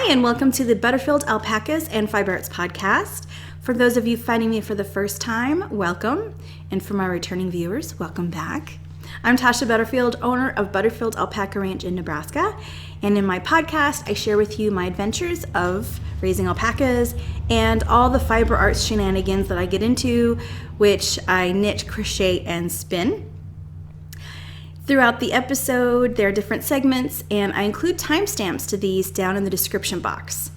Hi, and welcome to the Butterfield Alpacas and Fiber Arts podcast. For those of you finding me for the first time, welcome. And for my returning viewers, welcome back. I'm Tashia Butterfield, owner of Butterfield Alpaca Ranch in Nebraska. And in my podcast, I share with you my adventures of raising alpacas and all the fiber arts shenanigans that I get into, which I knit, crochet, and spin. Throughout the episode, there are different segments, and I include timestamps to these down in the description box.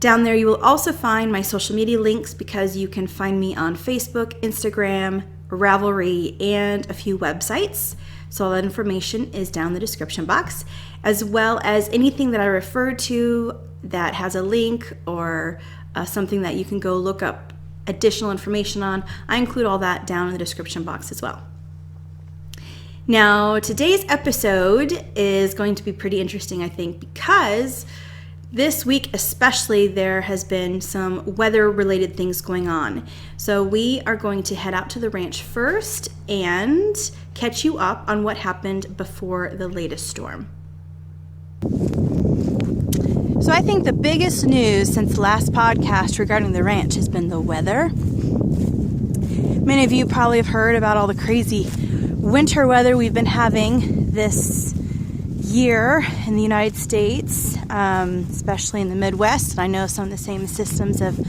Down there, you will also find my social media links because you can find me on Facebook, Instagram, RAVELRY, and a few websites. So all that information is down in the description box, as well as anything that I refer to that has a link or something that you can go look up additional information on. I include all that down in the description box as well. Now, today's episode is going to be pretty interesting, I think, because this week especially there has been some weather-related things going on. So we are going to head out to the ranch first and catch you up on what happened before the latest storm. So I think the biggest news since the last podcast regarding the ranch has been the weather. Many of you probably have heard about all the crazy winter weather we've been having this year in the United States, especially in the Midwest. And I know some of the same systems have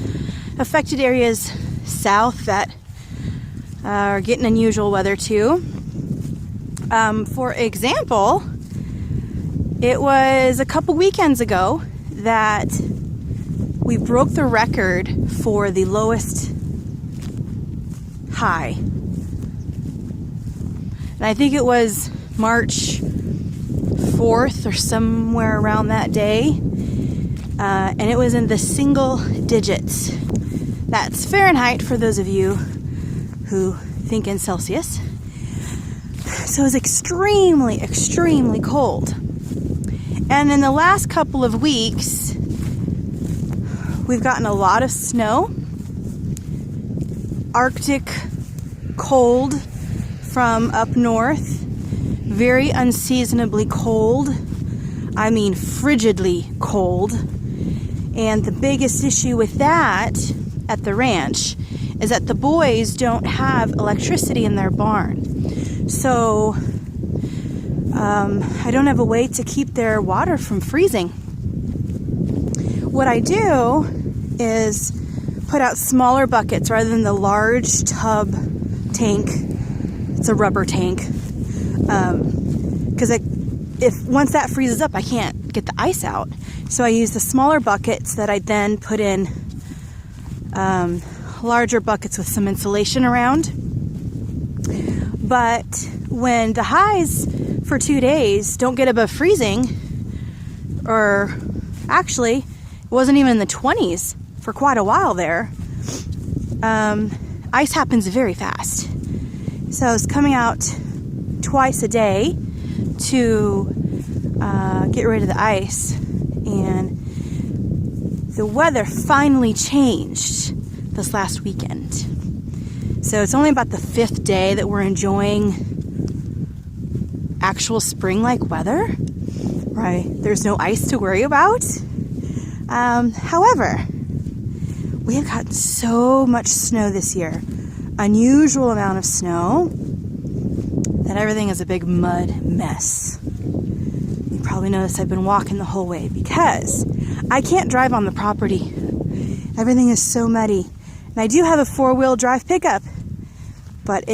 affected areas south that are getting unusual weather too. For example, it was a couple weekends ago that we broke the record for the lowest high. And I think it was March 4th or somewhere around that day. And it was in the single digits. That's Fahrenheit for those of you who think in Celsius. So it was extremely, extremely cold. And in the last couple of weeks, we've gotten a lot of snow. Arctic cold from up north, very unseasonably cold. I mean frigidly cold. And the biggest issue with that at the ranch is that the boys don't have electricity in their barn. So I don't have a way to keep their water from freezing. What I do is put out smaller buckets rather than the large tub tank. It's a rubber tank, because once that freezes up, I can't get the ice out. So I use the smaller buckets that I then put in larger buckets with some insulation around. But when the highs for 2 days don't get above freezing, or actually, it wasn't even in the 20s for quite a while there, ice happens very fast. So it's coming out twice a day to get rid of the ice. And the weather finally changed this last weekend. So it's only about the 5th day that we're enjoying actual spring-like weather. Right? There's no ice to worry about. However, we have gotten so much snow this year. Unusual amount of snow that everything is a big mud mess. You probably noticed I've been walking the whole way because I can't drive on the property. Everything is so muddy. And I do have a 4-wheel drive pickup, but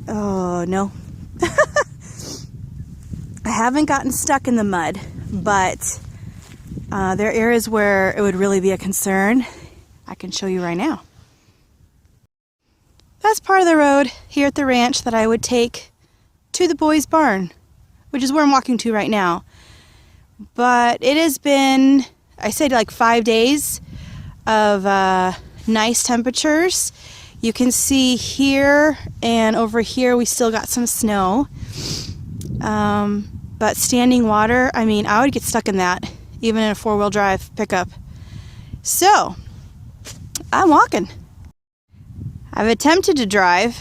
no. I haven't gotten stuck in the mud, but there are areas where it would really be a concern. I can show you right now. That's part of the road here at the ranch that I would take to the boys' barn, which is where I'm walking to right now. But it has been, I said, like 5 days of nice temperatures. You can see here and over here we still got some snow. But standing water, I mean, I would get stuck in that, even in a 4-wheel drive pickup. So, I'm walking. I've attempted to drive,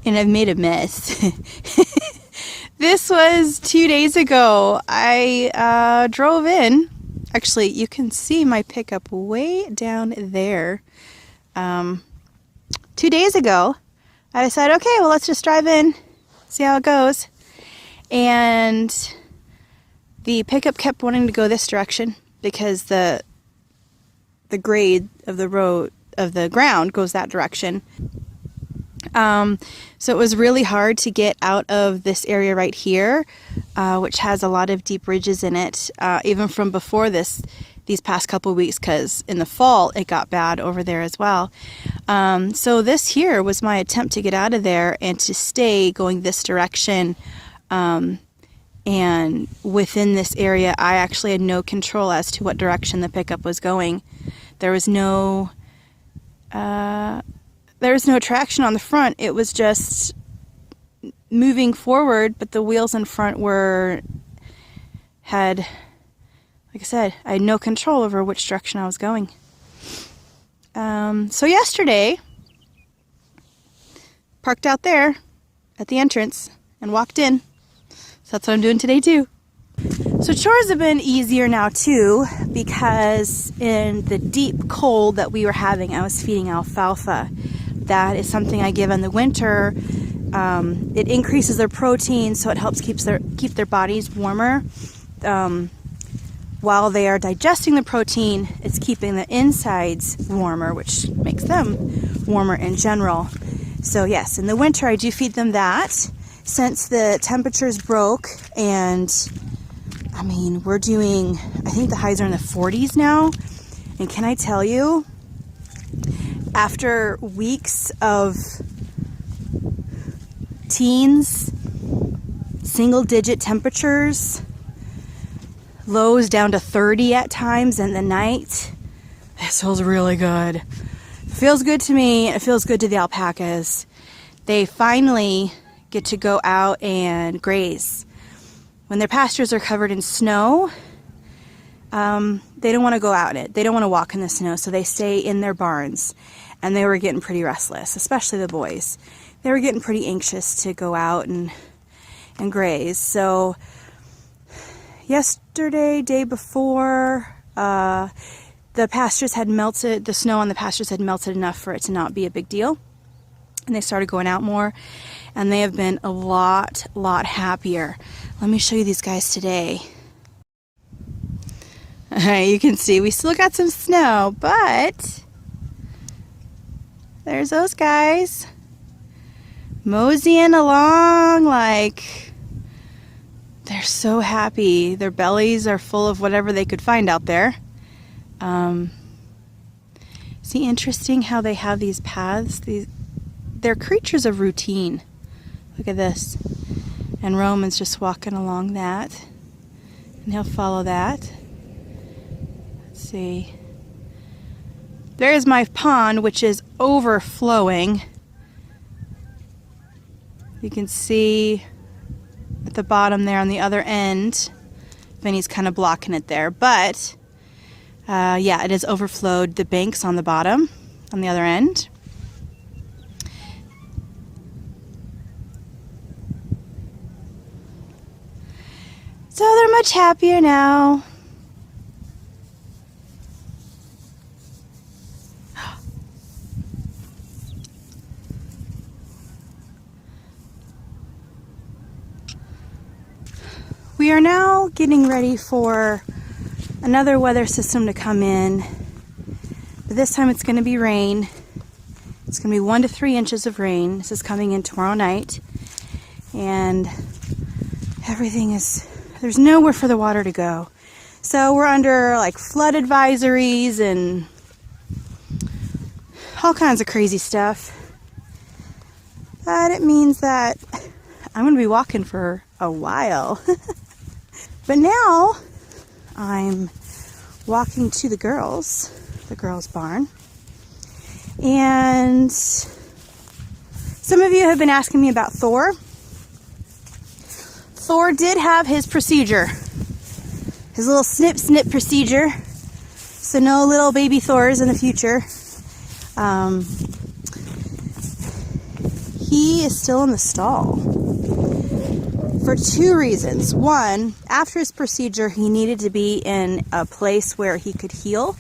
and I've made a mess. This was 2 days ago. I drove in Actually, you can see my pickup way down there. 2 days ago, I decided, okay, well, let's just drive in, see how it goes. And the pickup kept wanting to go this direction because the grade of the road, of the ground, goes that direction. So it was really hard to get out of this area right here, which has a lot of deep ridges in it, even from before these past couple weeks, because in the fall it got bad over there as well. So this here was my attempt to get out of there and to stay going this direction. And within this area, I actually had no control as to what direction the pickup was going. There was no traction on the front. It was just moving forward, but the wheels in front had, like I said, I had no control over which direction I was going. So yesterday, parked out there at the entrance and walked in. So that's what I'm doing today too. So chores have been easier now too, because in the deep cold that we were having, I was feeding alfalfa. That is something I give in the winter. It increases their protein, so it helps keep their bodies warmer. While they are digesting the protein, it's keeping the insides warmer, which makes them warmer in general. So yes, in the winter I do feed them that. Since the temperatures broke, and I mean, we're doing, I think the highs are in the 40s now. And can I tell you, after weeks of teens, single-digit temperatures, lows down to 30 at times in the night, this feels really good. It feels good to me, and it feels good to the alpacas. They finally get to go out and graze. When their pastures are covered in snow, they don't want to go out in it. They don't want to walk in the snow, so they stay in their barns. And they were getting pretty restless, especially the boys. They were getting pretty anxious to go out and graze. So yesterday, day before, the pastures had melted, the snow on the pastures had melted enough for it to not be a big deal. And they started going out more, and they have been a lot happier. Let me show you these guys today. You can see we still got some snow, but there's those guys moseying along like they're so happy. Their bellies are full of whatever they could find out there. See, interesting how they have these paths. They're creatures of routine. Look at this. And Roman's just walking along that, and he'll follow that. Let's see. There's my pond, which is overflowing. You can see at the bottom there on the other end, Vinny's kind of blocking it there. But, yeah, it is overflowed. The bank's on the bottom, on the other end. So they're much happier now. We are now getting ready for another weather system to come in, but this time it's going to be rain. It's going to be 1 to 3 inches of rain. This is coming in tomorrow night, and there's nowhere for the water to go. So we're under like flood advisories and all kinds of crazy stuff. But it means that I'm going to be walking for a while. But now I'm walking to the girls' barn. And some of you have been asking me about Thor. Thor did have his procedure, his little snip procedure. So no little baby Thors in the future. He is still in the stall. for two reasons. One, after his procedure, he needed to be in a place where he could heal,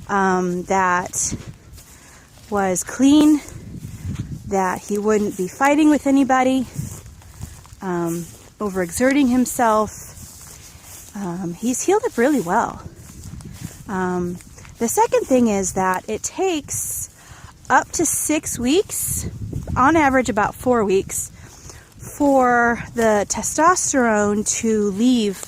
that was clean, that he wouldn't be fighting with anybody, overexerting himself. He's healed up really well. The second thing is that it takes up to 6 weeks, on average about 4 weeks, for the testosterone to leave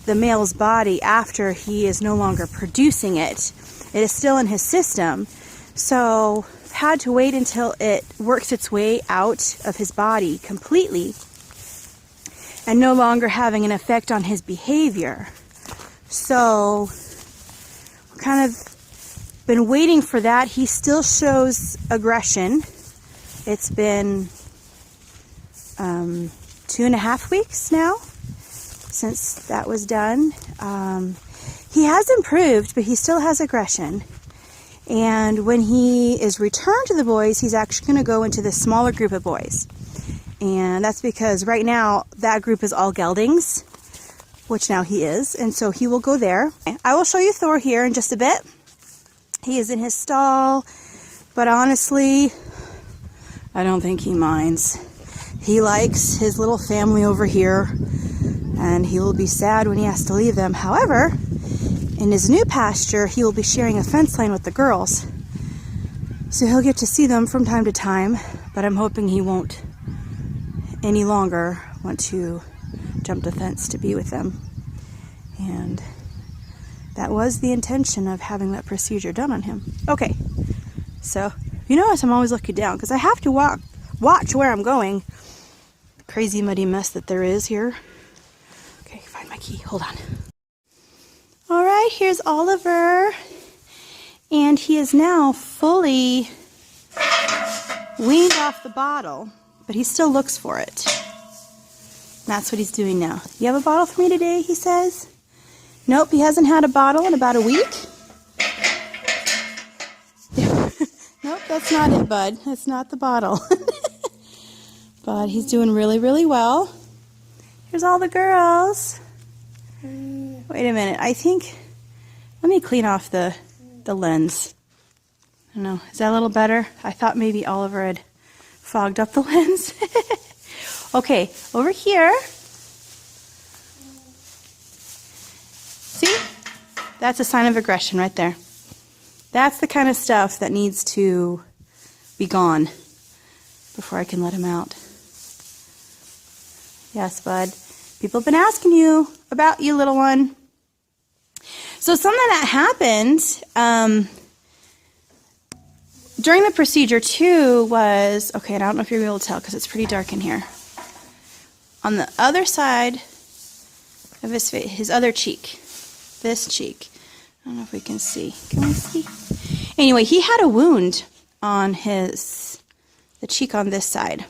the male's body after he is no longer producing it. It is still in his system, so had to wait until it works its way out of his body completely and no longer having an effect on his behavior. So kind of been waiting for that. He still shows aggression. It's been 2.5 weeks now since that was done. He has improved, but he still has aggression. And when he is returned to the boys, he's actually going to go into this smaller group of boys. And that's because right now that group is all geldings, which now he is, and so he will go there. I will show you Thor here in just a bit. He is in his stall, but honestly, I don't think he minds. He likes his little family over here, and he will be sad when he has to leave them. However, in his new pasture, he will be sharing a fence line with the girls, so he'll get to see them from time to time, but I'm hoping he won't any longer want to jump the fence to be with them. And that was the intention of having that procedure done on him. Okay, so you notice I'm always looking down because I have to watch where I'm going. The crazy muddy mess that there is here. Okay, find my key, hold on. All right, here's Oliver, and he is now fully weaned off the bottle, but he still looks for it. That's what he's doing now. You have a bottle for me today, he says? Nope, he hasn't had a bottle in about a week. Nope, that's not it, bud. That's not the bottle. But he's doing really, really well. Here's all the girls. Wait a minute, I think, let me clean off the lens. I don't know, is that a little better? I thought maybe Oliver had fogged up the lens. Okay, over here. See? That's a sign of aggression right there. That's the kind of stuff that needs to be gone before I can let him out. Yes, bud. People have been asking you about you, little one. So something that happened during the procedure too was, okay, I don't know if you'll be able to tell because it's pretty dark in here. On the other side of his face, his other cheek, this cheek. I don't know if we can see. Can we see? Anyway, he had a wound on the cheek on this side.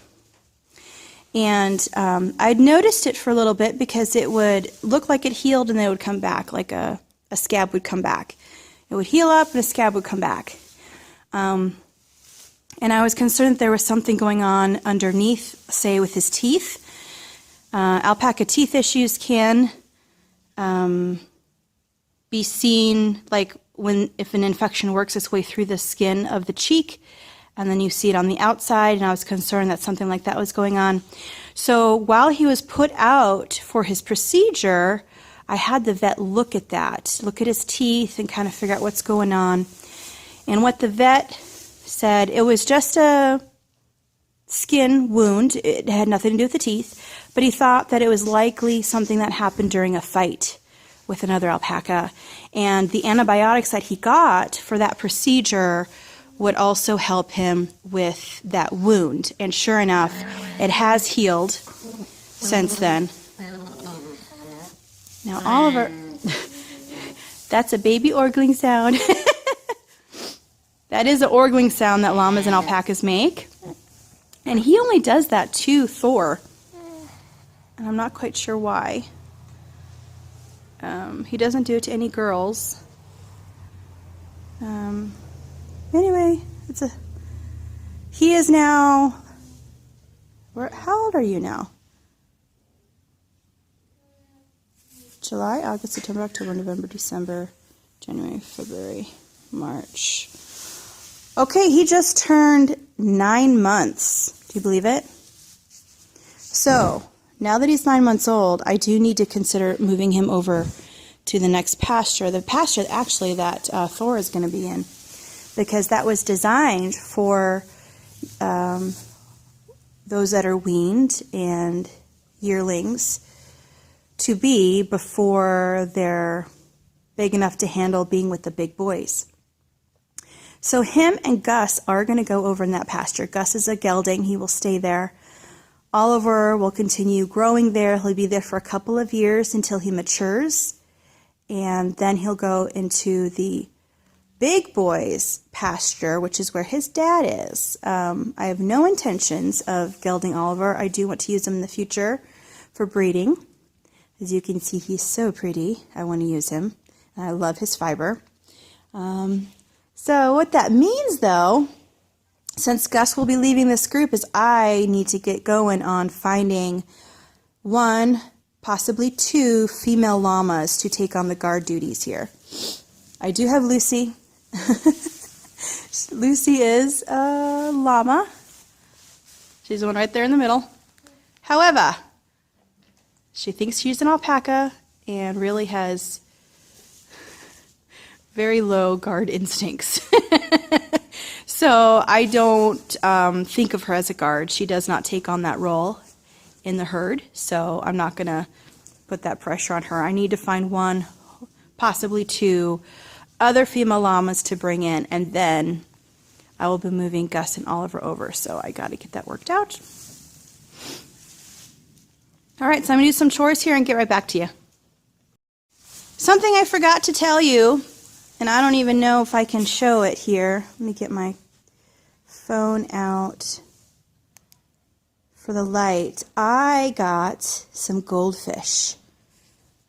And I'd noticed it for a little bit because it would look like it healed and then it would come back, like a scab would come back. It would heal up and a scab would come back. And I was concerned that there was something going on underneath, say with his teeth. Alpaca teeth issues can be seen like if an infection works its way through the skin of the cheek, and then you see it on the outside, and I was concerned that something like that was going on. So while he was put out for his procedure, I had the vet look at that, look at his teeth and kind of figure out what's going on. And what the vet said, it was just a skin wound. It had nothing to do with the teeth, but he thought that it was likely something that happened during a fight with another alpaca. And the antibiotics that he got for that procedure would also help him with that wound. And sure enough, it has healed since then. Now, Oliver, that's a baby orgling sound. That is an orgling sound that llamas and alpacas make. And he only does that to Thor. And I'm not quite sure why. He doesn't do it to any girls. Anyway, he is now, how old are you now? July, August, September, October, November, December, January, February, March. Okay, he just turned 9 months. Do you believe it? So, now that he's 9 months old, I do need to consider moving him over to the next pasture. The pasture, actually, that Thor is going to be in. Because that was designed for those that are weaned and yearlings to be before they're big enough to handle being with the big boys. So him and Gus are going to go over in that pasture. Gus is a gelding. He will stay there. Oliver will continue growing there. He'll be there for a couple of years until he matures. And then he'll go into the big boys pasture, which is where his dad is. I have no intentions of gelding Oliver. I do want to use him in the future for breeding. As you can see, he's so pretty. I want to use him. I love his fiber. So what that means, though, since Gus will be leaving this group, is I need to get going on finding 1, possibly 2 female llamas to take on the guard duties here. I do have Lucy. Lucy is a llama. She's the one right there in the middle. However, she thinks she's an alpaca and really has very low guard instincts. So I don't think of her as a guard. She does not take on that role in the herd, so I'm not going to put that pressure on her. I need to find 1, possibly 2 other female llamas to bring in, and then I will be moving Gus and Oliver over, so I got to get that worked out. All right, so I'm going to do some chores here and get right back to you. Something I forgot to tell you, and I don't even know if I can show it here. Let me get my phone out for the light. I got some goldfish.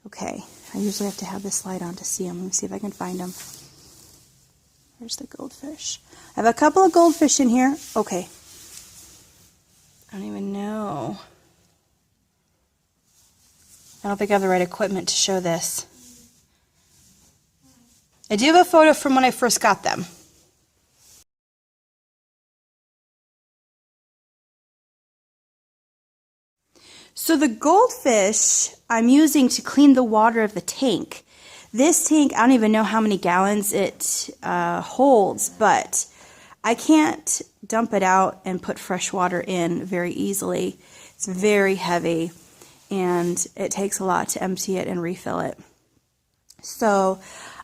Okay, I usually have to have this light on to see them. Let me see if I can find them. Where's the goldfish? I have a couple of goldfish in here. Okay. I don't even know. I don't think I have the right equipment to show this. I do have a photo from when I first got them. So the goldfish I'm using to clean the water of the tank. This tank, I don't even know how many gallons it holds, but I can't dump it out and put fresh water in very easily. It's very heavy, and it takes a lot to empty it and refill it. So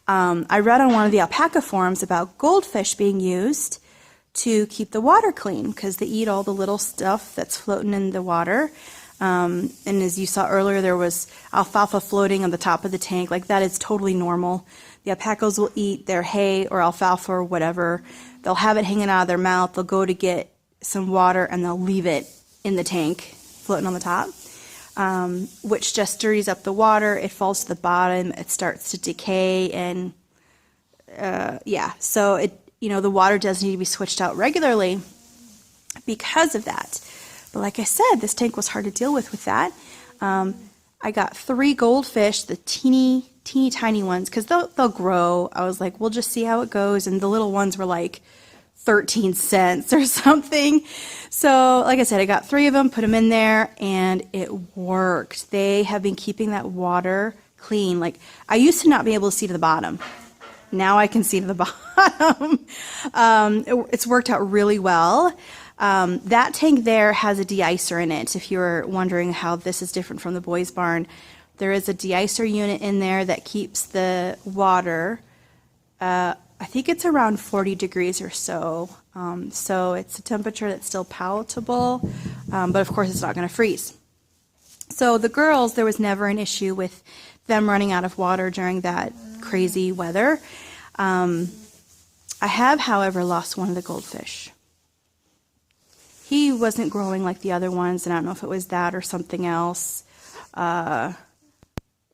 I read on one of the alpaca forums about goldfish being used to keep the water clean because they eat all the little stuff that's floating in the water. And as you saw earlier, there was alfalfa floating on the top of the tank. Like, that is totally normal. The alpacas will eat their hay or alfalfa or whatever. They'll have it hanging out of their mouth. They'll go to get some water and they'll leave it in the tank floating on the top, which just dirties up the water. It falls to the bottom. It starts to decay, and yeah, so the water does need to be switched out regularly because of that. But like I said, this tank was hard to deal with that. I got 3 goldfish, the teeny tiny ones, because they'll grow. I was like, we'll just see how it goes. And the little ones were like 13 cents or something. So like I said, I got 3 of them, put them in there, and it worked. They have been keeping that water clean. Like, I used to not be able to see to the bottom. Now I can see to the bottom. It's worked out really well. That tank there has a de-icer in it. If you're wondering how this is different from the boys' barn, there is a de-icer unit in there that keeps the water, I think it's around 40 degrees or so. So it's a temperature that's still palatable, but of course it's not going to freeze. So the girls, there was never an issue with them running out of water during that crazy weather. I have, however, lost one of the goldfish. He wasn't growing like the other ones, and I don't know if it was that or something else.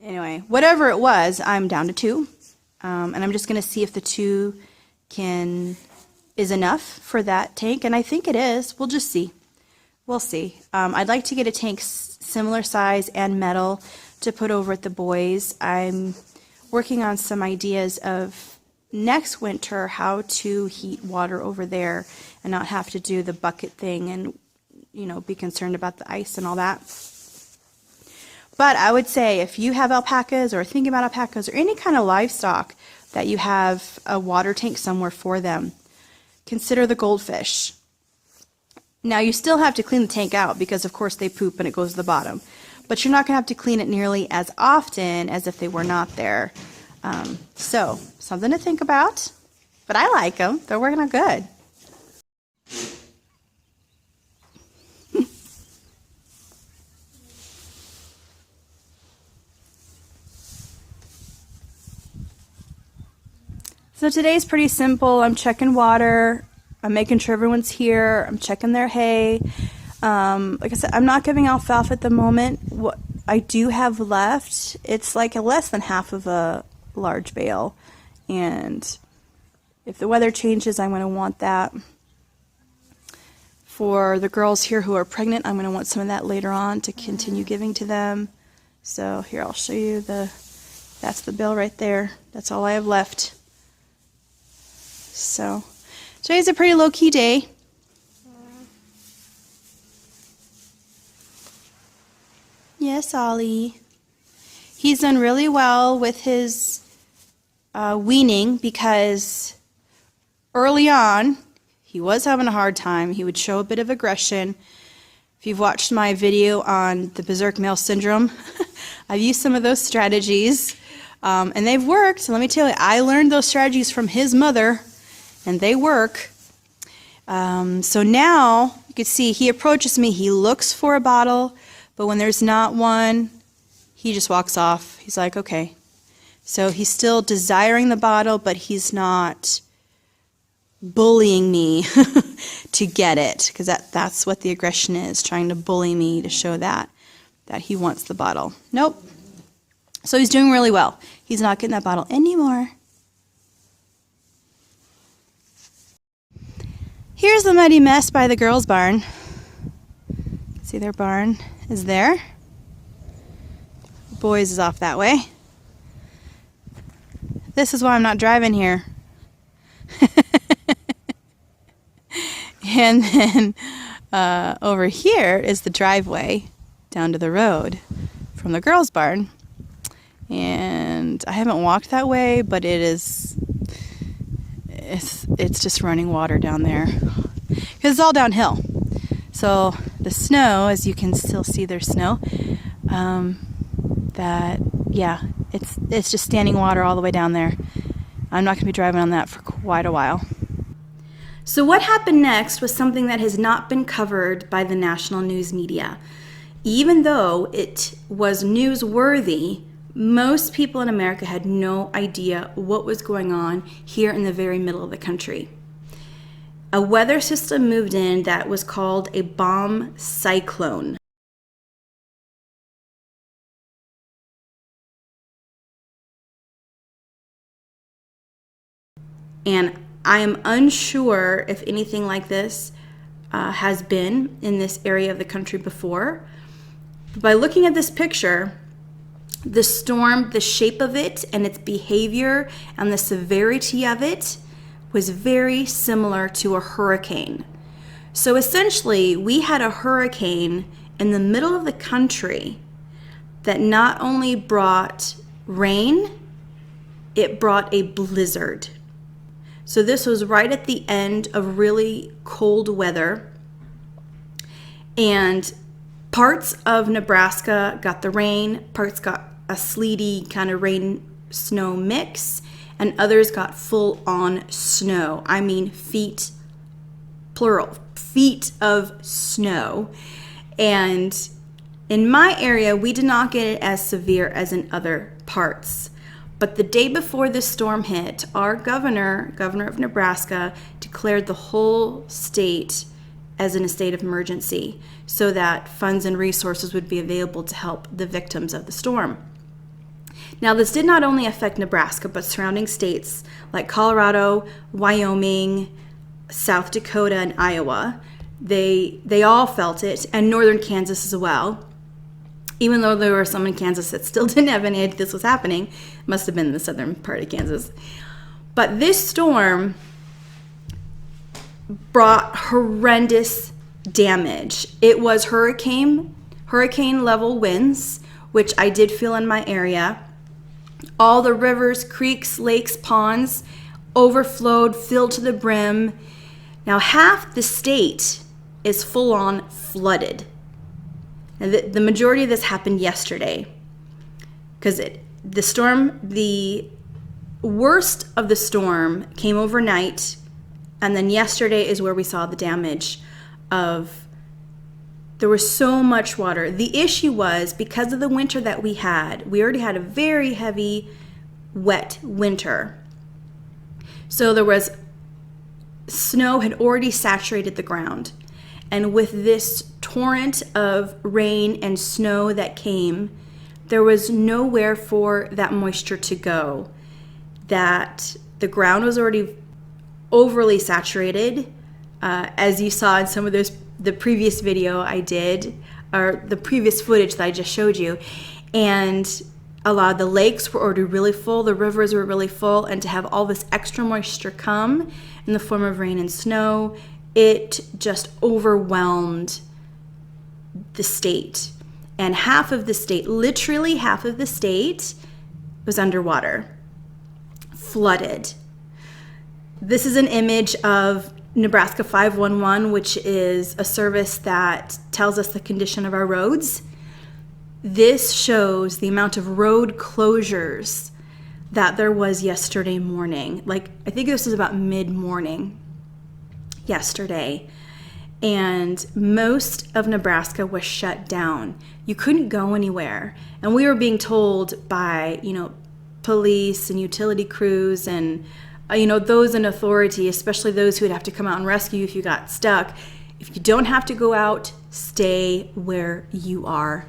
Anyway, whatever it was, I'm down to 2. And I'm just going to see if the 2 is enough for that tank, and I think it is. We'll just see. We'll see. I'd like to get a tank similar size and metal to put over at the boys. I'm working on some ideas of next winter how to heat water over there and not have to do the bucket thing and, you know, be concerned about the ice and all that. But I would say if you have alpacas or thinking about alpacas or any kind of livestock that you have a water tank somewhere for them, consider the goldfish. Now you still have to clean the tank out because of course they poop and it goes to the bottom. But you're not going to have to clean it nearly as often as if they were not there. So something to think about. But I like them. They're working out good. So today's pretty simple. I'm checking water. I'm making sure everyone's here. I'm checking their hay. Like I said, I'm not giving alfalfa at the moment. What I do have left, it's like less than half of a large bale. And if the weather changes, I'm going to want that. For the girls here who are pregnant, I'm going to want some of that later on to continue giving to them. So here, I'll show you that's the bale right there. That's all I have left. So today's a pretty low-key day. Yes, Ollie. He's done really well with his weaning because early on he was having a hard time. He would show a bit of aggression. If you've watched my video on the berserk male syndrome, I've used some of those strategies and they've worked. So let me tell you, I learned those strategies from his mother. And they work. So now you can see he approaches me. He looks for a bottle, but when there's not one, he just walks off. He's like, okay. So he's still desiring the bottle, but he's not bullying me to get it, because that's what the aggression is, trying to bully me to show that he wants the bottle. Nope. So he's doing really well. He's not getting that bottle anymore. Here's the muddy mess by the girls' barn. See, their barn is there. The boys is off that way. This is why I'm not driving here. And then over here is the driveway down to the road from the girls' barn. And I haven't walked that way, but it's just running water down there because it's all downhill. So the snow, as you can still see there's snow, it's just standing water all the way down there. I'm not going to be driving on that for quite a while. So what happened next was something that has not been covered by the national news media. Even though it was newsworthy, most people in America had no idea what was going on here in the very middle of the country. A weather system moved in that was called a bomb cyclone. And I am unsure if anything like this has been in this area of the country before. By looking at this picture, the storm, the shape of it and its behavior and the severity of it was very similar to a hurricane. So essentially, we had a hurricane in the middle of the country that not only brought rain, it brought a blizzard. So this was right at the end of really cold weather, and parts of Nebraska got the rain, parts got a sleety kind of rain-snow mix, and others got full-on snow. I mean feet, plural, feet of snow. And in my area, we did not get it as severe as in other parts. But the day before this storm hit, our governor of Nebraska, declared the whole state as in a state of emergency so that funds and resources would be available to help the victims of the storm. Now, this did not only affect Nebraska, but surrounding states like Colorado, Wyoming, South Dakota, and Iowa. They all felt it, and northern Kansas as well. Even though there were some in Kansas that still didn't have any idea this was happening. It must have been in the southern part of Kansas. But this storm brought horrendous damage. It was hurricane level winds, which I did feel in my area. All the rivers, creeks, lakes, ponds overflowed, filled to the brim. Now half the state is full on flooded. And the majority of this happened yesterday, because the worst of the storm came overnight, and then yesterday is where we saw the damage of, there was so much water. The issue was, because of the winter that we already had a very heavy, wet winter. So there was, snow had already saturated the ground. And with this torrent of rain and snow that came, there was nowhere for that moisture to go. That the ground was already overly saturated, as you saw in some of the previous video I did, or the previous footage that I just showed you. And a lot of the lakes were already really full, the rivers were really full, and to have all this extra moisture come in the form of rain and snow, it just overwhelmed the state. And half of the state, literally half of the state, was underwater, flooded. This is an image of Nebraska 511, which is a service that tells us the condition of our roads. This shows the amount of road closures that there was yesterday morning. Like, I think this was about mid-morning yesterday, and most of Nebraska was shut down. You couldn't go anywhere, and we were being told by, police and utility crews and those in authority, especially those who would have to come out and rescue you if you got stuck, if you don't have to go out, stay where you are.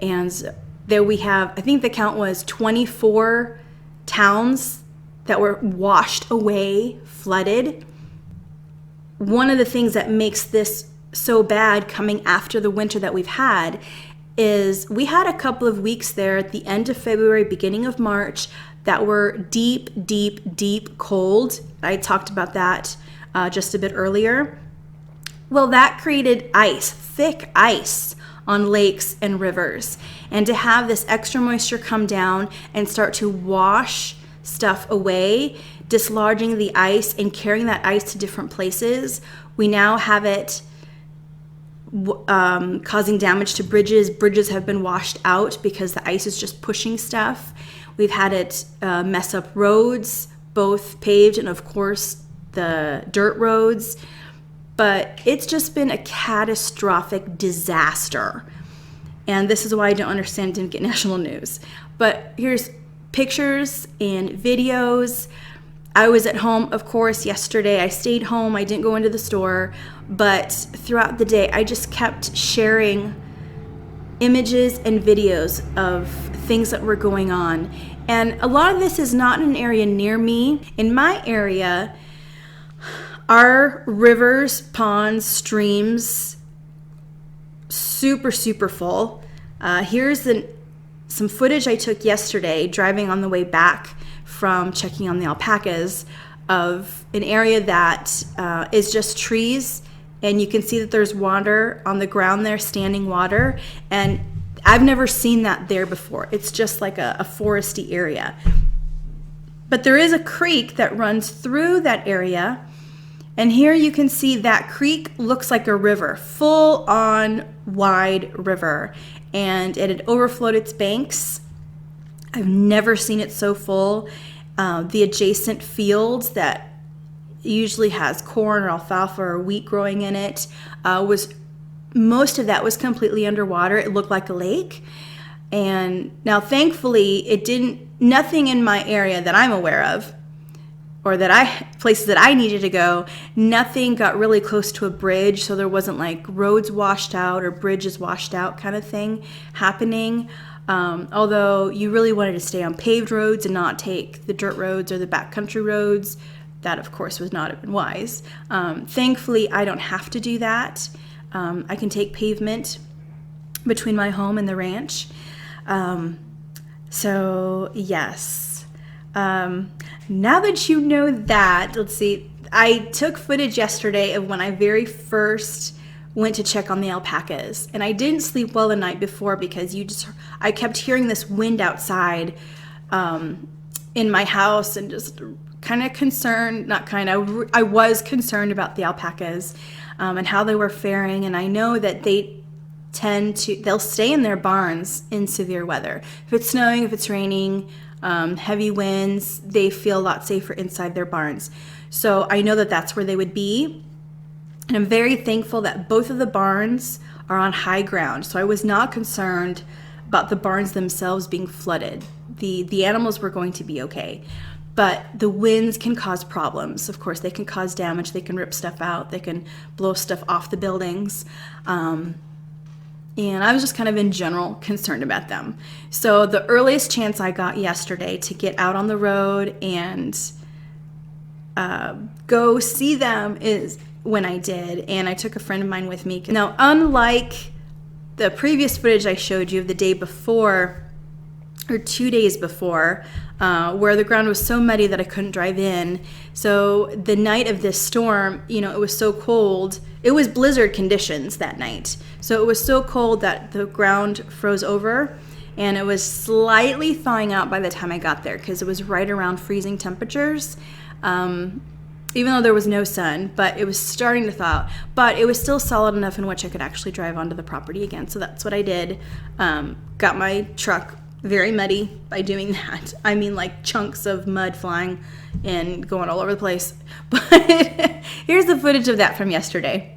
And there we have, I think the count was 24 towns that were washed away, flooded. One of the things that makes this so bad coming after the winter that we've had is we had a couple of weeks there at the end of February, beginning of March, that were deep, deep, deep cold. I talked about that just a bit earlier. Well, that created ice, thick ice on lakes and rivers. And to have this extra moisture come down and start to wash stuff away, dislodging the ice and carrying that ice to different places, we now have it causing damage to bridges. Bridges have been washed out because the ice is just pushing stuff. We've had it mess up roads, both paved and, of course, the dirt roads. But it's just been a catastrophic disaster. And this is why I don't understand it didn't get national news. But here's pictures and videos. I was at home, of course, yesterday. I stayed home. I didn't go into the store. But throughout the day, I just kept sharing images and videos of things that were going on. And a lot of this is not in an area near me. In my area, our rivers, ponds, streams, super, super full. Here's some footage I took yesterday driving on the way back from checking on the alpacas of an area that is just trees, and you can see that there's water on the ground there, standing water, and I've never seen that there before. It's just like a foresty area. But there is a creek that runs through that area, and here you can see that creek looks like a river, full on wide river, and it had overflowed its banks. I've never seen it so full. The adjacent fields that usually has corn or alfalfa or wheat growing in it, most of that was completely underwater. It looked like a lake. And now thankfully nothing in my area that I'm aware of, or places that I needed to go, nothing got really close to a bridge, so there wasn't like roads washed out or bridges washed out kind of thing happening. Although you really wanted to stay on paved roads and not take the dirt roads or the backcountry roads. That, of course, would not have been wise. Thankfully, I don't have to do that. I can take pavement. between my home and the ranch. So yes, now that you know that, let's see, I took footage yesterday of when I very first went to check on the alpacas, and I didn't sleep well the night before because I kept hearing this wind outside in my house, and just kind of concerned, I was concerned about the alpacas and how they were faring. And I know that they'll stay in their barns in severe weather. If it's snowing, if it's raining, heavy winds, they feel a lot safer inside their barns. So I know that that's where they would be. And I'm very thankful that both of the barns are on high ground. So I was not concerned about the barns themselves being flooded. The animals were going to be okay. But the winds can cause problems. Of course, they can cause damage. They can rip stuff out. They can blow stuff off the buildings. And I was just kind of in general concerned about them. So the earliest chance I got yesterday to get out on the road and go see them is when I did. And I took a friend of mine with me. Now, unlike the previous footage I showed you of the day before, or 2 days before, where the ground was so muddy that I couldn't drive in. So the night of this storm, it was so cold. It was blizzard conditions that night. So it was so cold that the ground froze over, and it was slightly thawing out by the time I got there because it was right around freezing temperatures, even though there was no sun, but it was starting to thaw out. But it was still solid enough in which I could actually drive onto the property again. So that's what I did. Got my truck very muddy by doing that. I mean, like chunks of mud flying and going all over the place. But here's the footage of that from yesterday.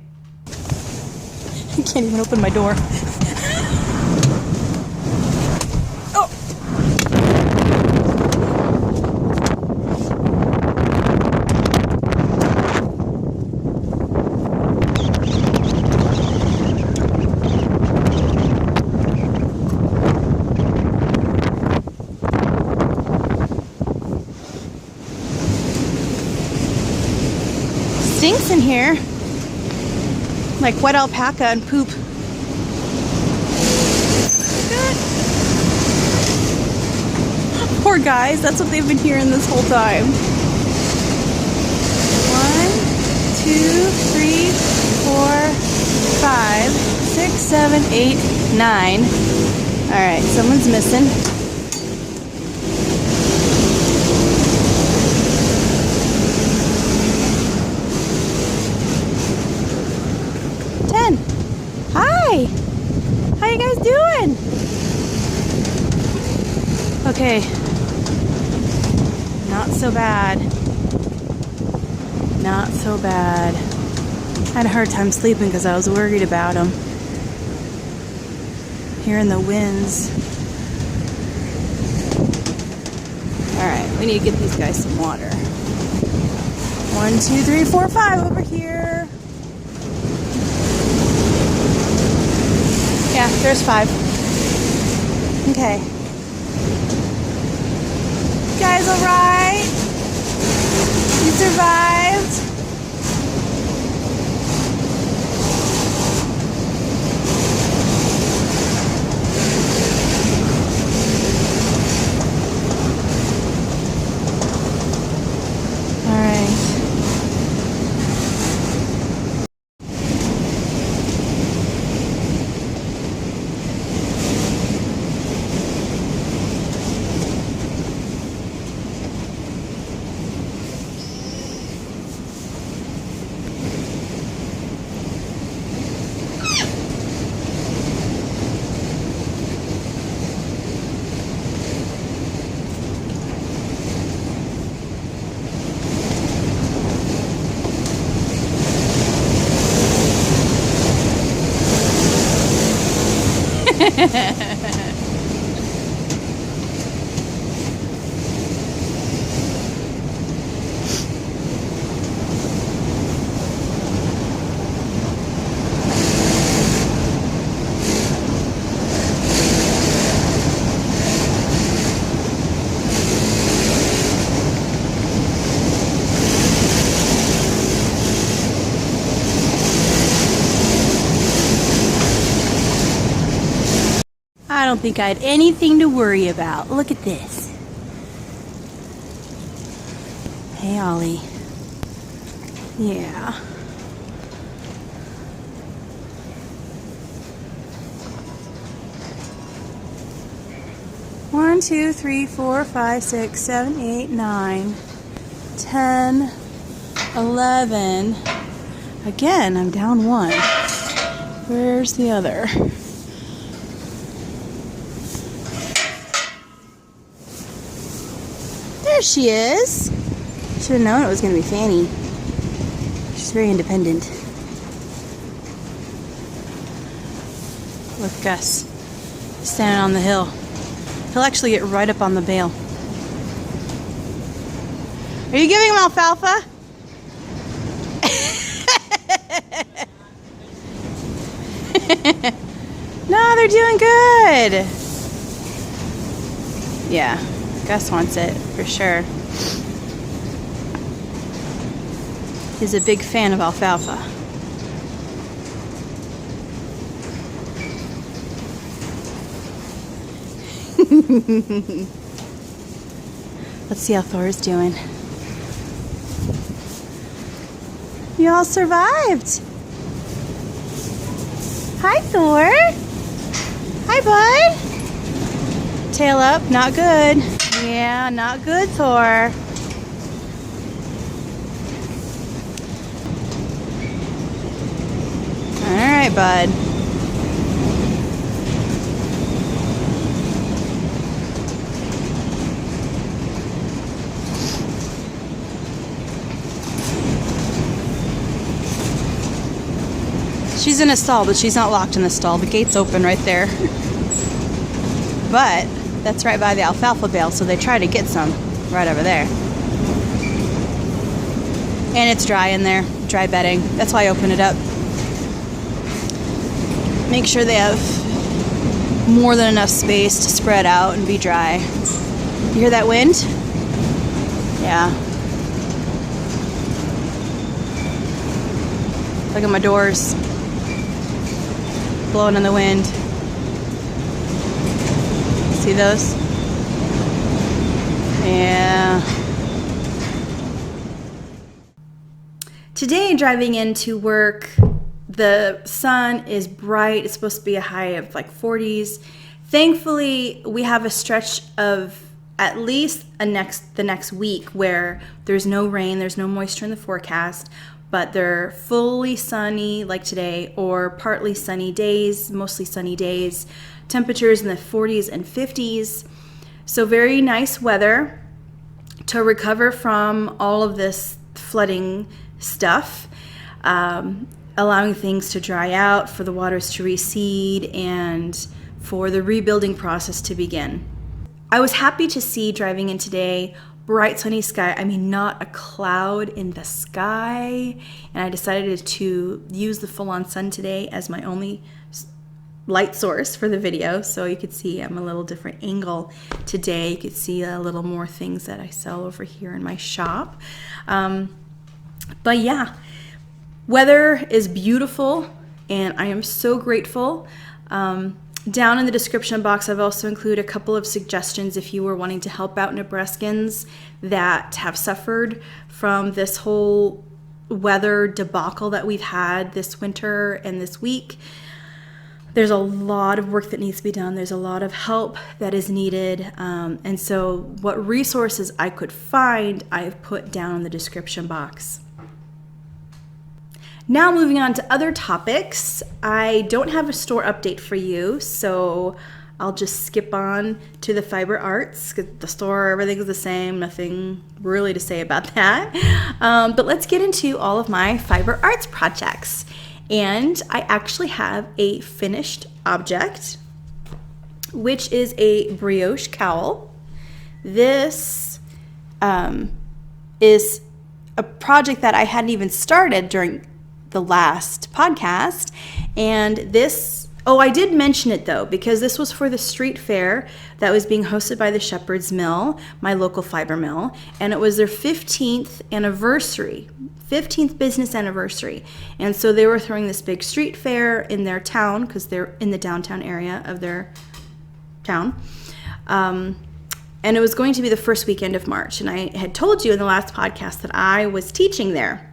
I can't even open my door. Oh! Stinks in here, like wet alpaca and poop. Poor guys, that's what they've been hearing this whole time. 1, 2, 3, 4, 5, 6, 7, 8, 9. All right, someone's missing. Hi! How you guys doing? Okay. Not so bad. Not so bad. I had a hard time sleeping because I was worried about them. Hearing the winds. Alright, we need to get these guys some water. 1, 2, 3, 4, 5 over here. Yeah, there's 5. Okay. You guys alright? You survived? Alright. I don't think I had anything to worry about. Look at this. Hey, Ollie. Yeah. One, 2, 3, 4, 5, 6, 7, 8, 9, 10, 11. Again, I'm down one. Where's the other? There she is. Should have known it was going to be Fanny. She's very independent. Look, Gus. He's standing on the hill. He'll actually get right up on the bale. Are you giving him alfalfa? No, they're doing good. Yeah, Gus wants it for sure. He's a big fan of alfalfa. Let's see how Thor's doing. You all survived. Hi, Thor. Hi, bud. Tail up, not good. Yeah, not good, Thor. All right, bud. She's in a stall, but she's not locked in the stall. The gate's open right there. But that's right by the alfalfa bale, so they try to get some right over there. And it's dry in there, dry bedding. That's why I open it up. Make sure they have more than enough space to spread out and be dry. You hear that wind? Yeah. Look at my doors. Blowing in the wind. See those? Yeah. Today, driving into work, the sun is bright. It's supposed to be a high of like 40s. Thankfully, we have a stretch of at least the next week where there's no rain, there's no moisture in the forecast, but they're fully sunny like today, or partly sunny days, mostly sunny days. Temperatures in the 40s and 50s. So very nice weather to recover from all of this flooding stuff, allowing things to dry out, for the waters to recede, and for the rebuilding process to begin. I was happy to see driving in today, bright sunny sky. I mean, not a cloud in the sky. And I decided to use the full-on sun today as my only light source for the video. So you could see I'm a little different angle today. You could see a little more things that I sell over here in my shop. But yeah, weather is beautiful and I am so grateful. Down in the description box, I've also included a couple of suggestions if you were wanting to help out Nebraskans that have suffered from this whole weather debacle that we've had this winter and this week. There's a lot of work that needs to be done. There's a lot of help that is needed. And so what resources I could find, I've put down in the description box. Now moving on to other topics, I don't have a store update for you, so I'll just skip on to the fiber arts. The store, everything's the same, nothing really to say about that. But let's get into all of my fiber arts projects. And I actually have a finished object, which is a brioche cowl. This is a project that I hadn't even started during the last podcast, and this, I did mention it though, because this was for the street fair that was being hosted by the Shepherd's Mill, my local fiber mill, and it was their 15th business anniversary, and so they were throwing this big street fair in their town, because they're in the downtown area of their town. And it was going to be the first weekend of March. And I had told you in the last podcast that I was teaching there.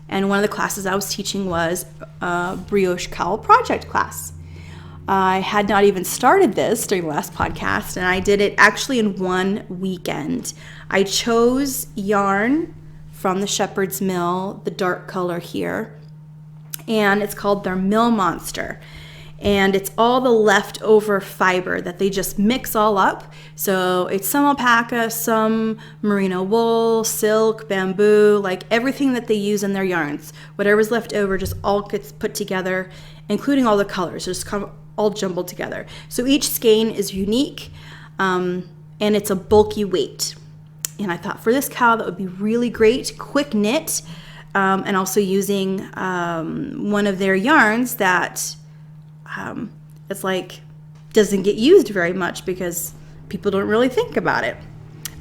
And one of the classes I was teaching was a Brioche Cowl project class. I had not even started this during the last podcast, and I did it actually in one weekend. I chose yarn from the Shepherd's Mill, the dark color here, and it's called their Mill Monster. And it's all the leftover fiber that they just mix all up. So it's some alpaca, some merino wool, silk, bamboo, like everything that they use in their yarns. Whatever's left over just all gets put together, including all the colors, just come all jumbled together. So each skein is unique, and it's a bulky weight. And I thought for this cowl that would be really great, quick knit, and also using one of their yarns that it's like doesn't get used very much because people don't really think about it.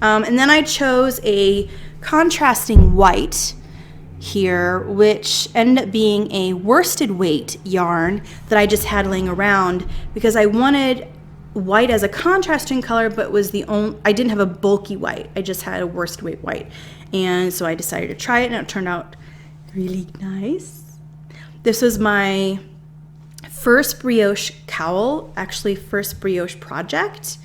And then I chose a contrasting white here, which ended up being a worsted weight yarn that I just had laying around because I wanted white as a contrasting color, but I didn't have a bulky white. I just had a worsted weight white. And so I decided to try it, and it turned out really nice. This was my first brioche cowl, actually first brioche project.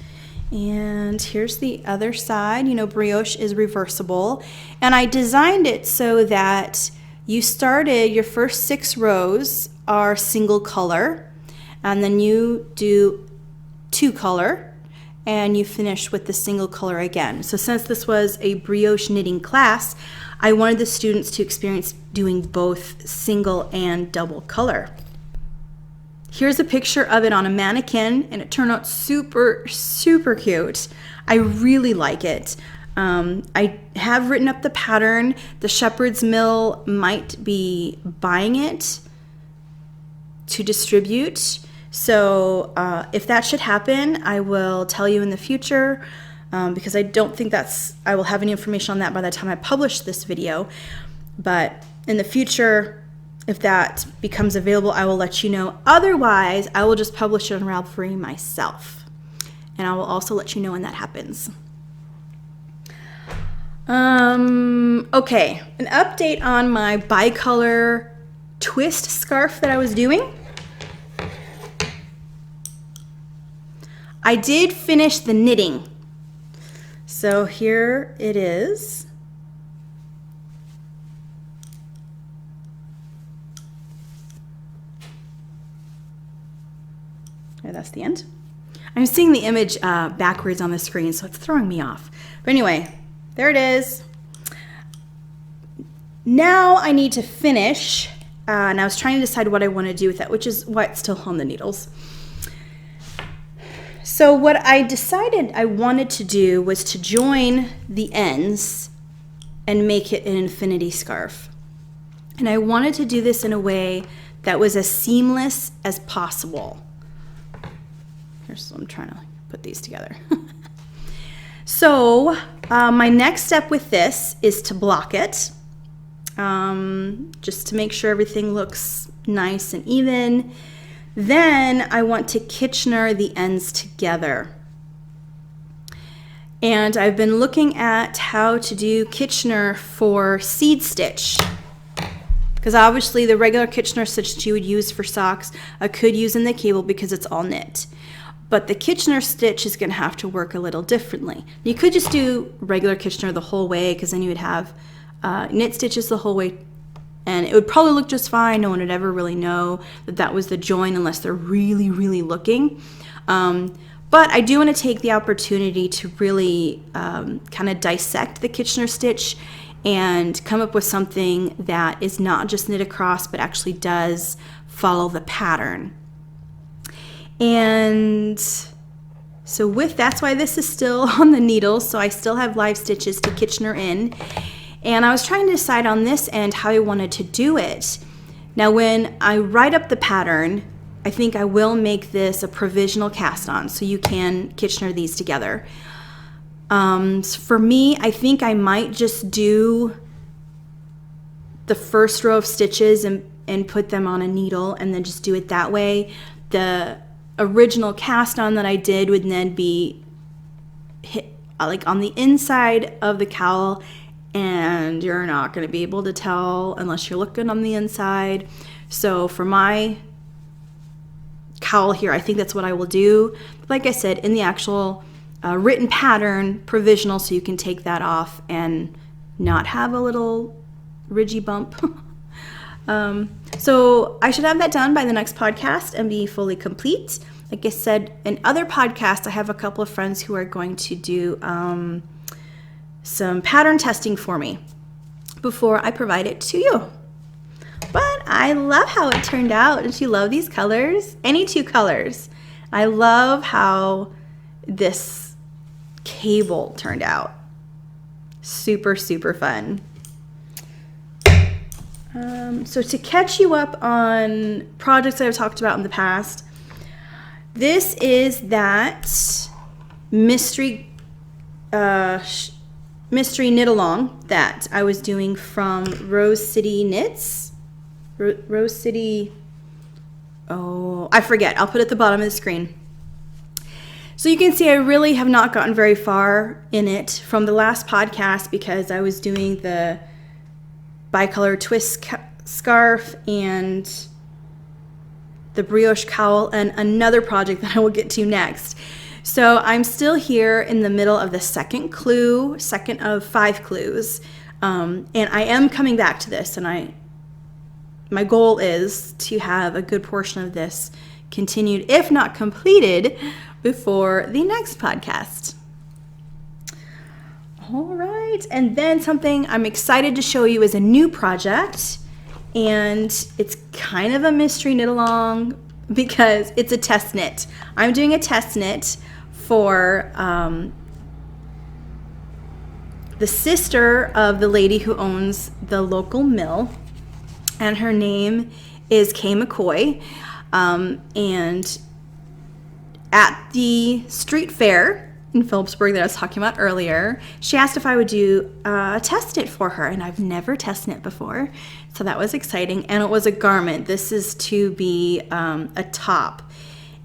And here's the other side. You know, brioche is reversible. And I designed it so that you started, your first 6 rows are single color, and then you do 2 color, and you finish with the single color again. So since this was a brioche knitting class, I wanted the students to experience doing both single and double color. Here's a picture of it on a mannequin, and it turned out super, super cute. I really like it. I have written up the pattern. The Shepherd's Mill might be buying it to distribute. So if that should happen, I will tell you in the future, because I don't think I will have any information on that by the time I publish this video. But in the future, if that becomes available, I will let you know. Otherwise, I will just publish it on RAVELRY myself. And I will also let you know when that happens. Okay, an update on my bicolor twist scarf that I was doing. I did finish the knitting. So here it is. There, that's the end. I'm seeing the image backwards on the screen, so it's throwing me off. But anyway, there it is. Now I need to finish, and I was trying to decide what I want to do with that, which is why it's still on the needles. So what I decided I wanted to do was to join the ends and make it an infinity scarf. And I wanted to do this in a way that was as seamless as possible. Here's, I'm trying to put these together. So my next step with this is to block it, just to make sure everything looks nice and even. Then I want to Kitchener the ends together. And I've been looking at how to do Kitchener for seed stitch, because obviously the regular Kitchener stitch that you would use for socks, I could use in the cable because it's all knit. But the Kitchener stitch is going to have to work a little differently. You could just do regular Kitchener the whole way, because then you would have knit stitches the whole way, and it would probably look just fine. No one would ever really know that that was the join unless they're really, really looking. But I do want to take the opportunity to really kind of dissect the Kitchener stitch and come up with something that is not just knit across, but actually does follow the pattern. And so that's why this is still on the needles, so I still have live stitches to Kitchener in. And I was trying to decide on this end how I wanted to do it. Now when I write up the pattern, I think I will make this a provisional cast on, so you can Kitchener these together. For me, I think I might just do the first row of stitches and put them on a needle and then just do it that way. original cast on that I did would then be hit like on the inside of the cowl, and you're not going to be able to tell unless you're looking on the inside. So for my cowl here, I think that's what I will do. Like I said, in the actual written pattern, provisional, so you can take that off and not have a little ridgy bump. So I should have that done by the next podcast and be fully complete. Like I said, in other podcasts, I have a couple of friends who are going to do some pattern testing for me before I provide it to you. But I love how it turned out. Don't you love these colors? Any two colors. I love how this cable turned out. Super, super fun. So to catch you up on projects that I've talked about in the past, this is that mystery knit along that I was doing from Rose City Knits. Rose City, oh, I forget. I'll put it at the bottom of the screen. So you can see I really have not gotten very far in it from the last podcast because I was doing the Bicolor twist scarf and the Brioche Cowl and another project that I will get to next. So I'm still here in the middle of the second of 5 clues. And I am coming back to this, and my goal is to have a good portion of this continued, if not completed, before the next podcast. All right, and then something I'm excited to show you is a new project, and it's kind of a mystery knit along because it's a test knit. I'm doing a test knit for the sister of the lady who owns the local mill, and her name is McCoy. And at the street fair in Phillipsburg that I was talking about earlier, she asked if I would do a test knit for her, and I've never test knit before, so that was exciting. And it was a garment. This is to be a top,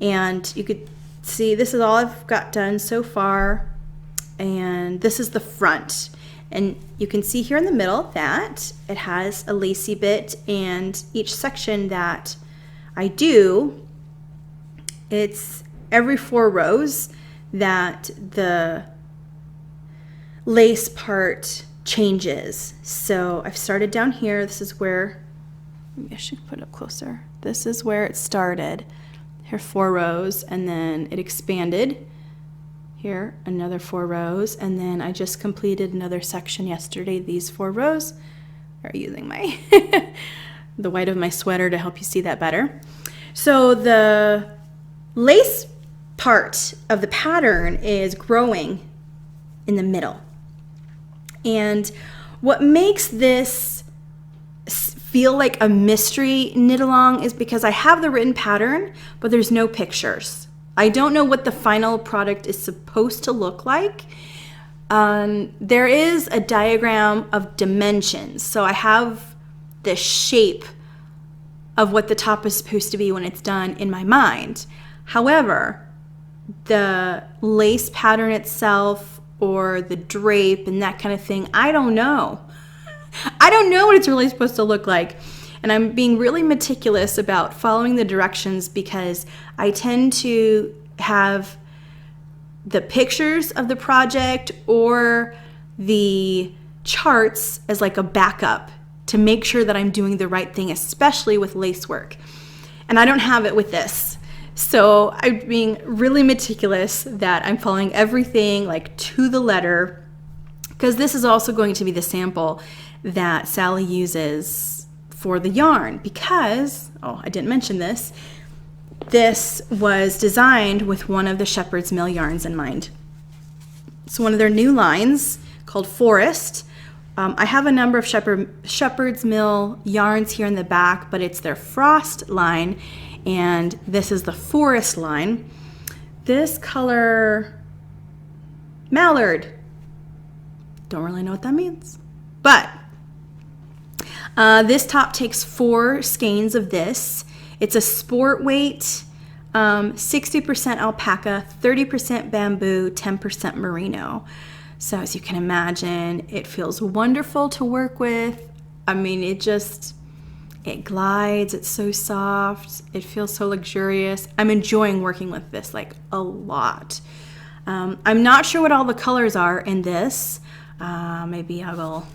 and you could see this is all I've got done so far, and this is the front. And you can see here in the middle that it has a lacy bit, and each section that I do, it's every 4 rows that the lace part changes. So I've started down here. This is where, maybe I should put it up closer. This is where it started. Here 4 rows, and then it expanded. Here another 4 rows, and then I just completed another section yesterday. These 4 rows are using my the white of my sweater to help you see that better. So the lace part of the pattern is growing in the middle. And what makes this feel like a mystery knit along is because I have the written pattern, but there's no pictures. I don't know what the final product is supposed to look like. There is a diagram of dimensions. So I have the shape of what the top is supposed to be when it's done in my mind. However, the lace pattern itself or the drape and that kind of thing, I don't know. I don't know what it's really supposed to look like. And I'm being really meticulous about following the directions because I tend to have the pictures of the project or the charts as like a backup to make sure that I'm doing the right thing, especially with lace work. And I don't have it with this. So I'm being really meticulous that I'm following everything like to the letter, because this is also going to be the sample that Sally uses for the yarn because, oh, I didn't mention this, this was designed with one of the Shepherd's Mill yarns in mind. It's one of their new lines called Forest. I have a number of Shepherd's Mill yarns here in the back, but it's their Frost line, and this is the Forest line. This color, Mallard, don't really know what that means, but this top takes 4 skeins of this. It's a sport weight 60% alpaca, 30% bamboo, 10% merino. So as you can imagine, it feels wonderful to work with. I mean, it glides, it's so soft, it feels so luxurious. I'm enjoying working with this like a lot. I'm not sure what all the colors are in this. Maybe I will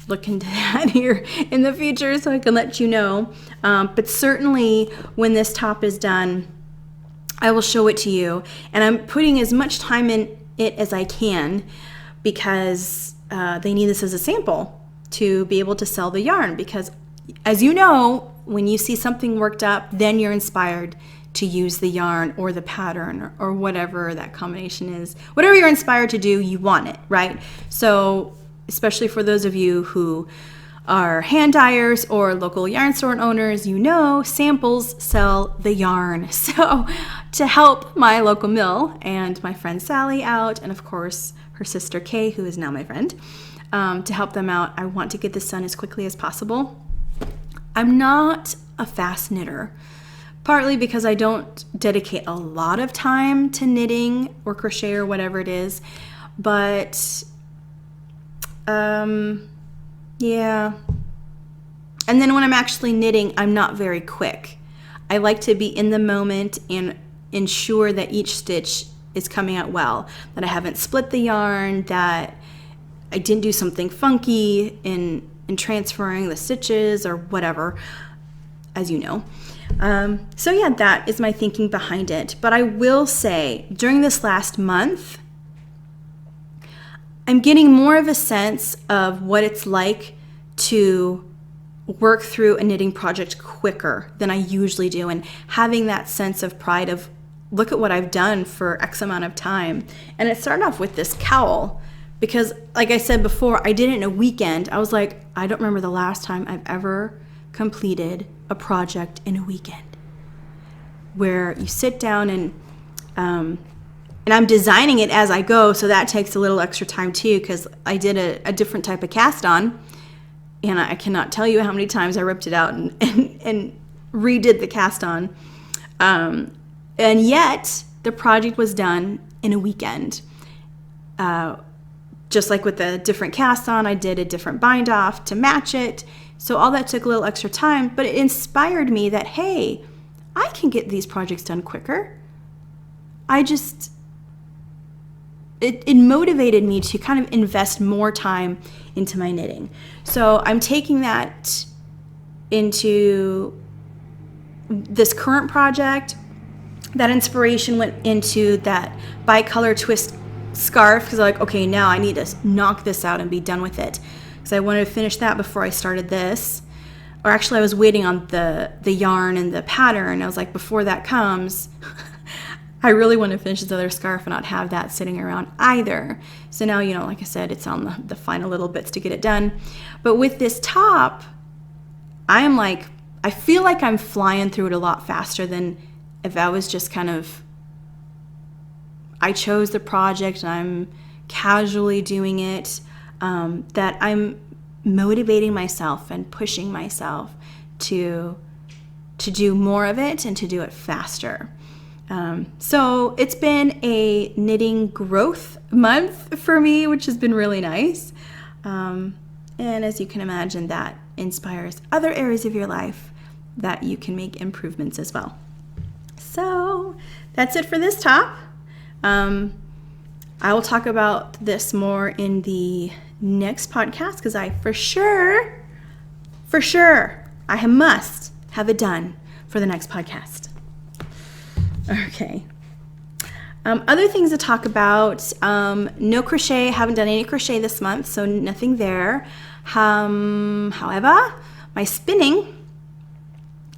look into that here in the future so I can let you know. But certainly when this top is done, I will show it to you. And I'm putting as much time in it as I can because they need this as a sample to be able to sell the yarn. Because as you know, when you see something worked up, then you're inspired to use the yarn or the pattern or whatever that combination is. Whatever you're inspired to do, you want it, right? So especially for those of you who are hand dyers or local yarn store owners, you know samples sell the yarn. So to help my local mill and my friend Sally out, and of course her sister Kay, who is now my friend, to help them out, I want to get this done as quickly as possible. I'm not a fast knitter, partly because I don't dedicate a lot of time to knitting or crochet or whatever it is, but yeah. And then when I'm actually knitting, I'm not very quick. I like to be in the moment and ensure that each stitch is coming out well, that I haven't split the yarn, that I didn't do something funky in transferring the stitches or whatever, as you know. So yeah, that is my thinking behind it. But I will say, during this last month, I'm getting more of a sense of what it's like to work through a knitting project quicker than I usually do, and having that sense of pride of, look at what I've done for X amount of time. And it started off with this cowl because, like I said before, I did it in a weekend. I was like, I don't remember the last time I've ever completed a project in a weekend, where you sit down and I'm designing it as I go, so that takes a little extra time too, because I did a different type of cast on, and I cannot tell you how many times I ripped it out and redid the cast on. And yet the project was done in a weekend. Just like with the different cast on, I did a different bind off to match it. So all that took a little extra time, but it inspired me that, hey, I can get these projects done quicker. It motivated me to kind of invest more time into my knitting. So I'm taking that into this current project. That inspiration went into that bicolor twist scarf, because I'm like, okay, now I need to knock this out and be done with it, because I wanted to finish that before I started this. Or actually, I was waiting on the yarn and the pattern. I was like, before that comes, I really want to finish this other scarf and not have that sitting around either. So now, you know, like I said, it's on the final little bits to get it done. But with this top, I feel like I'm flying through it a lot faster than if I was just kind of, I chose the project and I'm casually doing it, that I'm motivating myself and pushing myself to do more of it and to do it faster. So it's been a knitting growth month for me, which has been really nice. And as you can imagine, that inspires other areas of your life that you can make improvements as well. So that's it for this top. I will talk about this more in the next podcast, because I for sure, I must have it done for the next podcast. Okay. Other things to talk about, no crochet, haven't done any crochet this month, so nothing there. However, my spinning,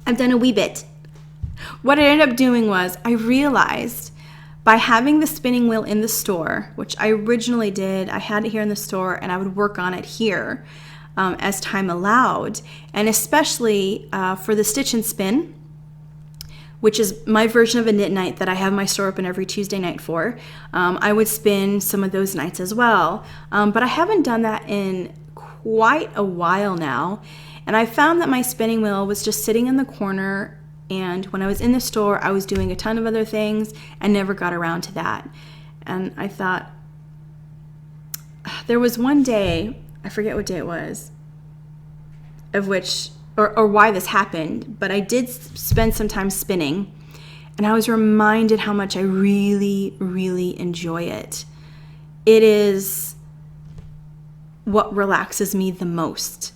I've done a wee bit. What I ended up doing was, I realized by having the spinning wheel in the store, which I originally did, I had it here in the store and I would work on it here as time allowed. And especially for the stitch and spin, which is my version of a knit night that I have my store open every Tuesday night for, I would spin some of those nights as well. But I haven't done that in quite a while now. And I found that my spinning wheel was just sitting in the corner And when I was in the store, I was doing a ton of other things and never got around to that. And I thought, there was one day, I forget what day it was, of which, or why this happened, but I did spend some time spinning, and I was reminded how much I really, really enjoy it. It is what relaxes me the most,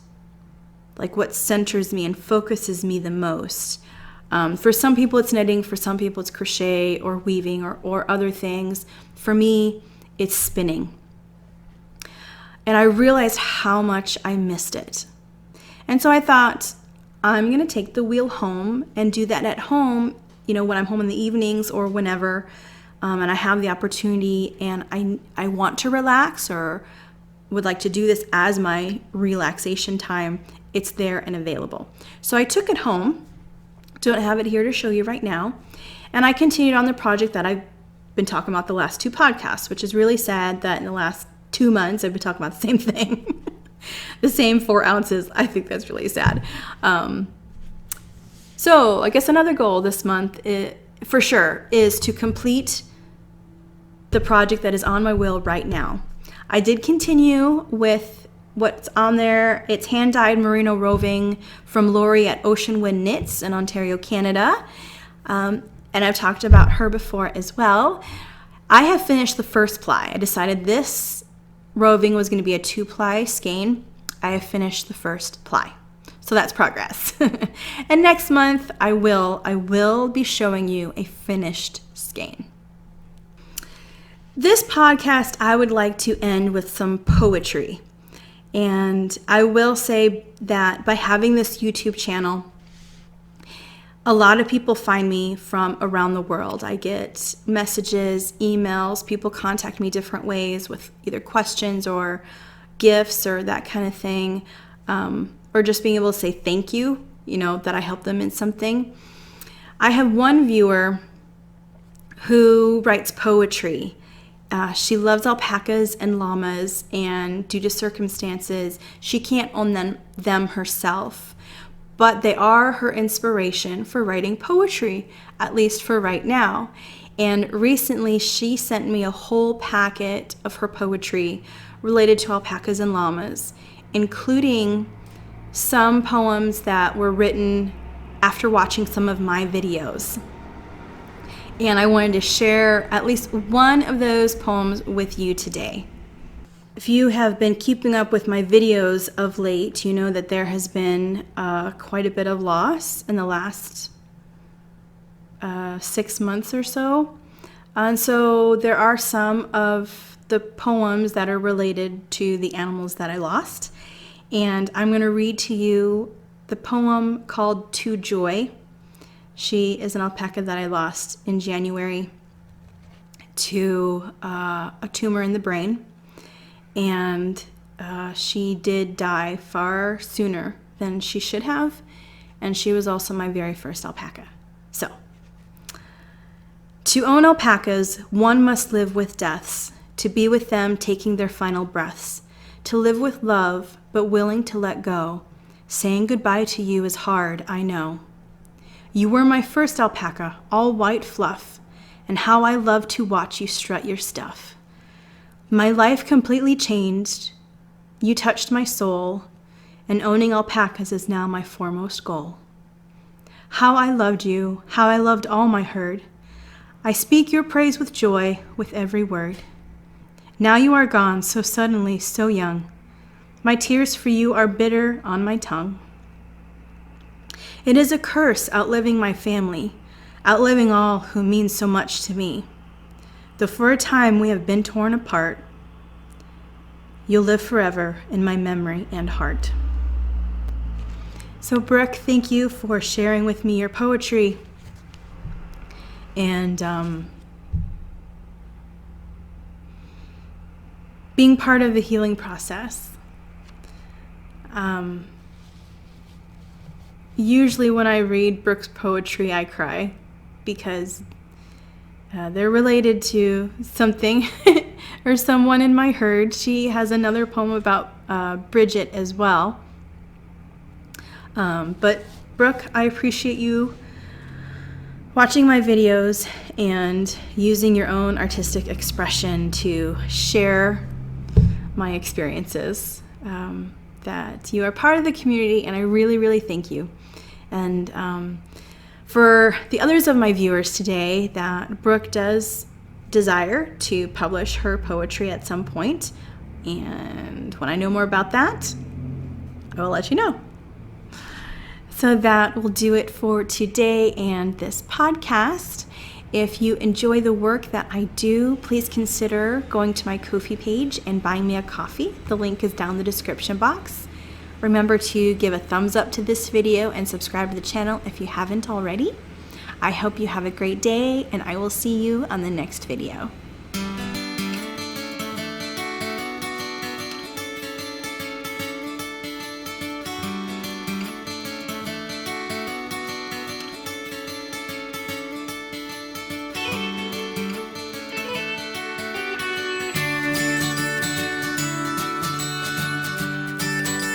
like what centers me and focuses me the most. For some people it's knitting, for some people it's crochet or weaving or other things. For me, it's spinning. And I realized how much I missed it. And so I thought, I'm going to take the wheel home and do that at home, when I'm home in the evenings or whenever, and I have the opportunity and I want to relax or would like to do this as my relaxation time. It's there and available. So I took it home. Don't have it here to show you right now. And I continued on the project that I've been talking about the last 2 podcasts, which is really sad that in the last 2 months I've been talking about the same thing. The same 4 ounces. I think that's really sad. So I guess another goal this month, for sure, is to complete the project that is on my wheel right now. I did continue with what's on there. It's hand-dyed merino roving from Lori at Ocean Wind Knits in Ontario, Canada. And I've talked about her before as well. I have finished the first ply. I decided this roving was going to be a 2-ply skein. I have finished the first ply. So that's progress. And next month I will be showing you a finished skein. This podcast I would like to end with some poetry. And I will say that by having this YouTube channel, a lot of people find me from around the world. I get messages, emails, people contact me different ways with either questions or gifts or that kind of thing, or just being able to say thank you, that I helped them in something. I have one viewer who writes poetry. She loves alpacas and llamas, and due to circumstances, she can't own them herself. But they are her inspiration for writing poetry, at least for right now. And recently she sent me a whole packet of her poetry related to alpacas and llamas, including some poems that were written after watching some of my videos. And I wanted to share at least one of those poems with you today. If you have been keeping up with my videos of late, you know that there has been quite a bit of loss in the last 6 months or so. And so there are some of the poems that are related to the animals that I lost. And I'm going to read to you the poem called To Joy. She is an alpaca that I lost in January to a tumor in the brain. And she did die far sooner than she should have. And she was also my very first alpaca. So, to own alpacas, one must live with deaths, to be with them taking their final breaths, to live with love, but willing to let go. Saying goodbye to you is hard, I know. You were my first alpaca, all white fluff, and how I love to watch you strut your stuff. My life completely changed. You touched my soul, and owning alpacas is now my foremost goal. How I loved you, how I loved all my herd. I speak your praise with joy with every word. Now you are gone, so suddenly, so young. My tears for you are bitter on my tongue. It is a curse outliving my family, outliving all who mean so much to me. Though for a time we have been torn apart, you'll live forever in my memory and heart. So Brooke, thank you for sharing with me your poetry and being part of the healing process. Usually when I read Brooke's poetry, I cry because they're related to something or someone in my herd. She has another poem about Bridget as well. But Brooke, I appreciate you watching my videos and using your own artistic expression to share my experiences. That you are part of the community, and I really, really thank you. And for the others of my viewers today, that Brooke does desire to publish her poetry at some point, and when I know more about that, I will let you know. So that will do it for today and this podcast. If you enjoy the work that I do, please consider going to my Ko-fi page and buying me a coffee. The link is down in the description box. Remember to give a thumbs up to this video and subscribe to the channel if you haven't already. I hope you have a great day, and I will see you on the next video.